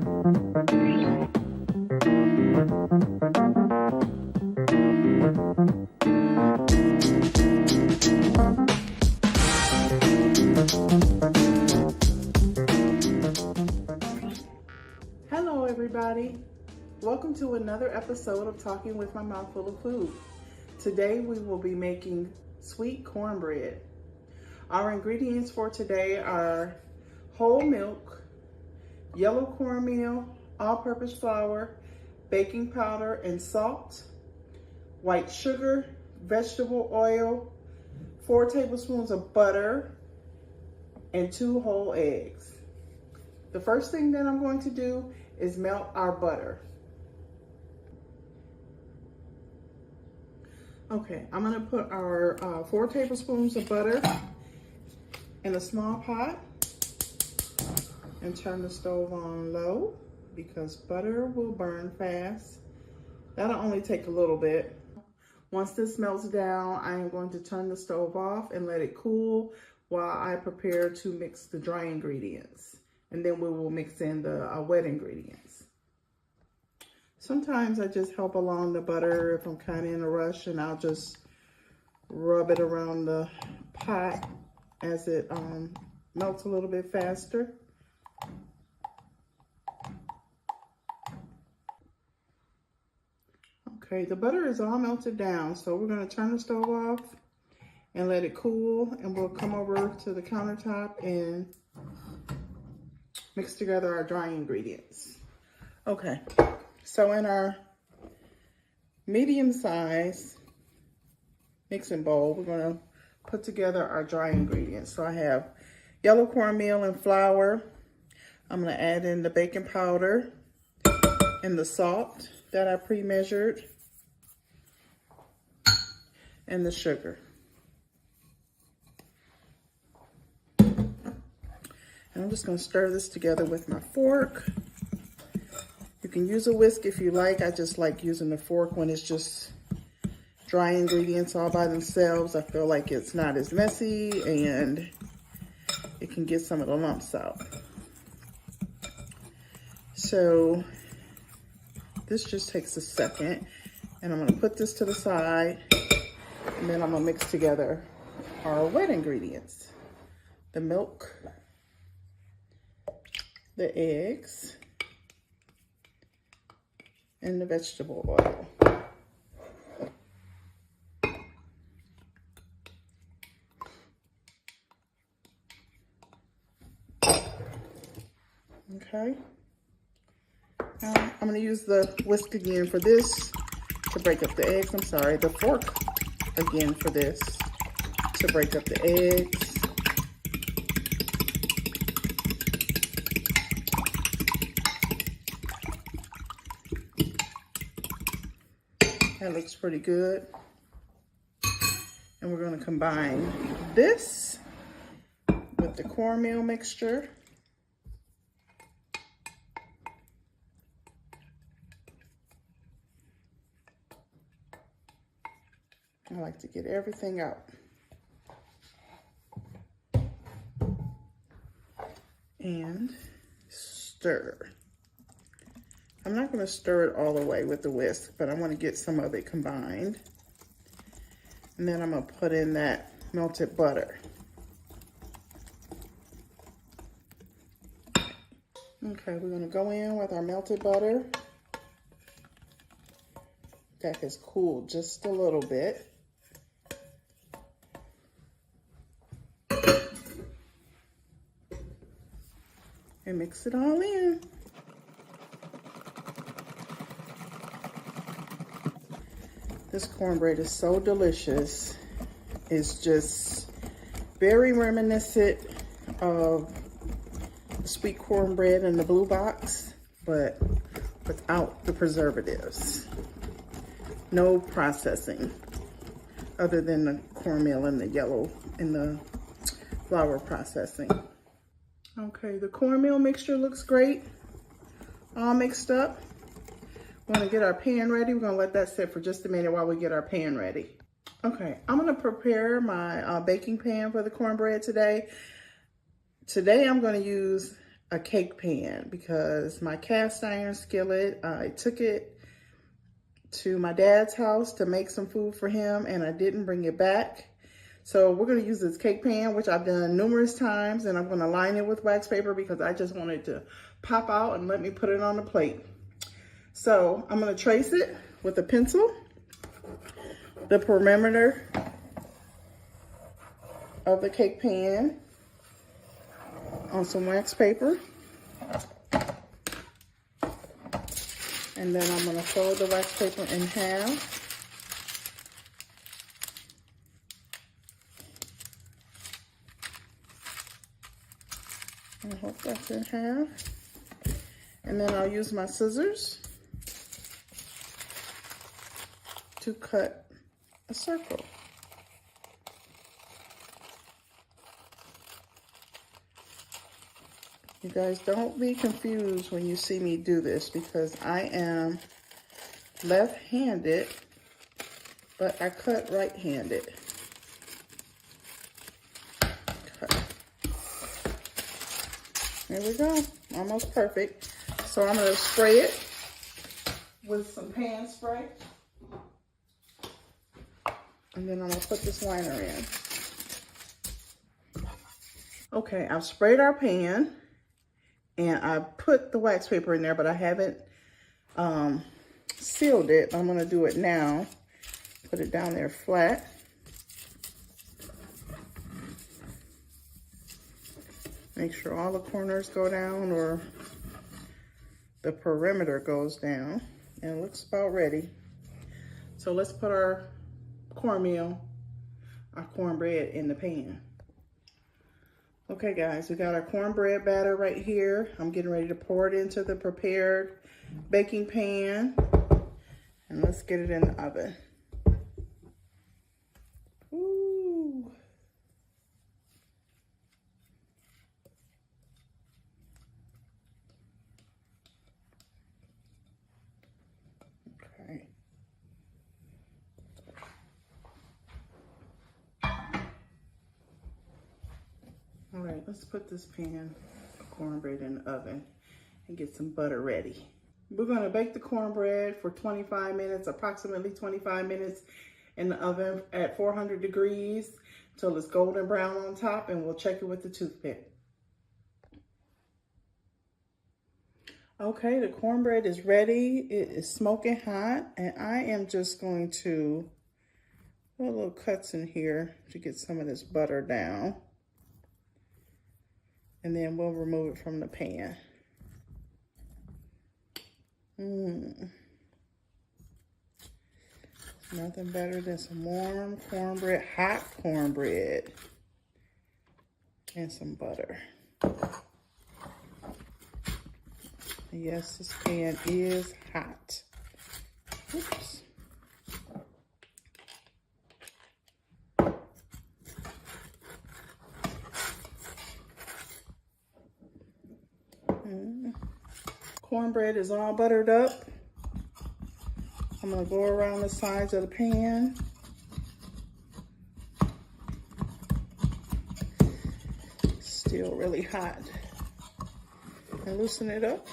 Hello everybody, welcome to another episode of Talking with My Mouth Full of Food. Today we will be making sweet cornbread. Our ingredients for today are whole milk, yellow cornmeal, all-purpose flour, baking powder and salt, white sugar, vegetable oil, 4 tablespoons of butter, and 2 whole eggs. The first thing that I'm going to do is melt our butter. Okay, I'm gonna put our 4 tablespoons of butter in a small pot and turn the stove on low because butter will burn fast. That'll only take a little bit. Once this melts down, I am going to turn the stove off and let it cool while I prepare to mix the dry ingredients. And then we will mix in the wet ingredients. Sometimes I just help along the butter if I'm kind of in a rush, and I'll just rub it around the pot as it melts a little bit faster. Okay, the butter is all melted down, so we're going to turn the stove off and let it cool, and we'll come over to the countertop and mix together our dry ingredients. Okay, so in our medium size mixing bowl, we're going to put together our dry ingredients. So I have yellow cornmeal and flour. I'm going to add in the baking powder and the salt that I pre-measured and the sugar. And I'm just going to stir this together with my fork. You can use a whisk if you like. I just like using the fork when it's just dry ingredients all by themselves. I feel like it's not as messy and it can get some of the lumps out. So this just takes a second, and I'm going to put this to the side, and then I'm going to mix together our wet ingredients. The milk, the eggs, and the vegetable oil. Okay. I'm going to use the whisk again for this to break up the eggs. I'm sorry, the fork again for this to break up the eggs. That looks pretty good. And we're going to combine this with the cornmeal mixture. I like to get everything out. And stir. I'm not going to stir it all the way with the whisk, but I want to get some of it combined. And then I'm going to put in that melted butter. Okay, we're going to go in with our melted butter. That has cooled just a little bit. And mix it all in. This cornbread is so delicious. It's just very reminiscent of the sweet cornbread in the blue box, but without the preservatives. No processing other than the cornmeal and the yellow and the flour processing. Okay, the cornmeal mixture looks great, all mixed up. We're gonna get our pan ready. We're gonna let that sit for just a minute while we get our pan ready. Okay, I'm gonna prepare my baking pan for the cornbread today. Today I'm gonna use a cake pan because my cast iron skillet, I took it to my dad's house to make some food for him and I didn't bring it back. So we're gonna use this cake pan, which I've done numerous times, and I'm gonna line it with wax paper because I just want it to pop out and let me put it on the plate. So I'm gonna trace it with a pencil, the perimeter of the cake pan on some wax paper. And then I'm gonna fold the wax paper in half. I hope that's in half. And then I'll use my scissors to cut a circle. You guys, don't be confused when you see me do this because I am left-handed, but I cut right-handed. There we go, almost perfect. So I'm gonna spray it with some pan spray. And then I'm gonna put this liner in. Okay, I've sprayed our pan and I put the wax paper in there, but I haven't sealed it. I'm gonna do it now. Put it down there flat. Make sure all the corners go down or the perimeter goes down. And it looks about ready. So let's put our cornmeal, our cornbread in the pan. Okay guys, we got our cornbread batter right here. I'm getting ready to pour it into the prepared baking pan. And let's get it in the oven. Ooh. Okay. All right, let's put this pan of cornbread in the oven and get some butter ready. We're gonna bake the cornbread for 25 minutes, approximately 25 minutes in the oven at 400 degrees until it's golden brown on top, and we'll check it with the toothpick. Okay, the cornbread is ready. It is smoking hot, and I am just going to put little cuts in here to get some of this butter down. And then we'll remove it from the pan. Nothing better than some warm cornbread, hot cornbread, and some butter. Yes, this pan is hot. Oops. Cornbread is all buttered up. I'm gonna go around the sides of the pan. Still really hot. And loosen it up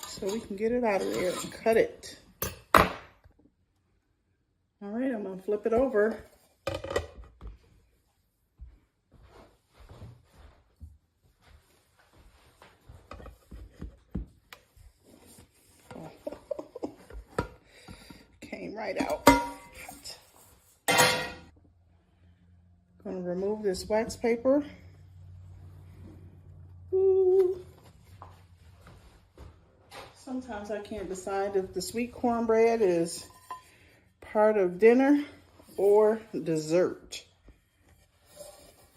so we can get it out of there and cut it. All right, I'm gonna flip it over. Came right out. Gonna remove this wax paper. Ooh. Sometimes I can't decide if the sweet cornbread is part of dinner or dessert.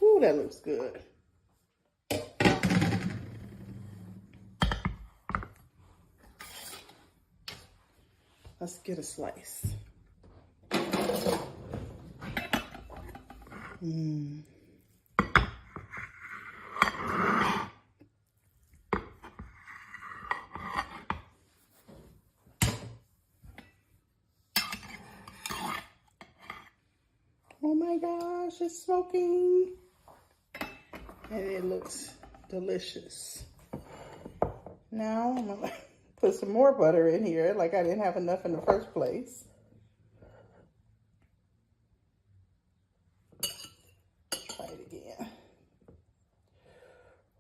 Ooh, that looks good. Let's get a slice. Oh my gosh, it's smoking. And it looks delicious. Now I'm gonna put some more butter in here, like I didn't have enough in the first place. Try it again.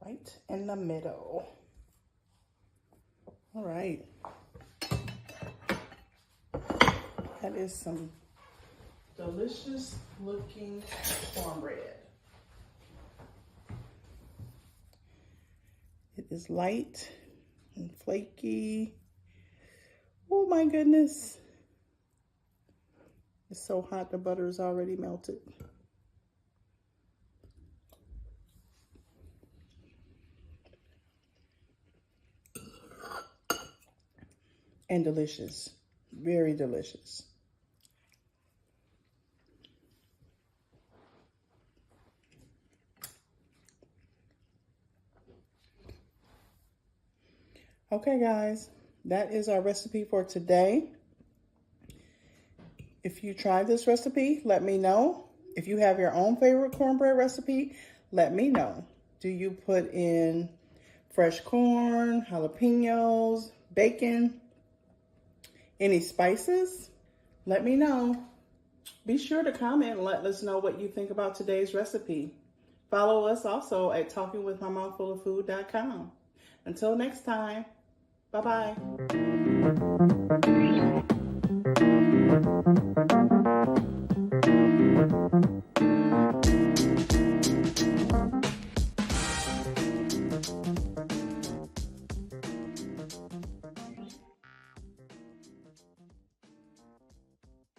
Right in the middle. All right. That is some delicious looking cornbread. It is light and flaky. Oh my goodness. It's so hot, the butter is already melted. And delicious, very delicious. Okay guys, that is our recipe for today. If you try this recipe, let me know. If you have your own favorite cornbread recipe, let me know. Do you put in fresh corn, jalapenos, bacon, any spices? Let me know. Be sure to comment and let us know what you think about today's recipe. Follow us also at talkingwithmymouthfuloffood.com. Until next time, bye-bye.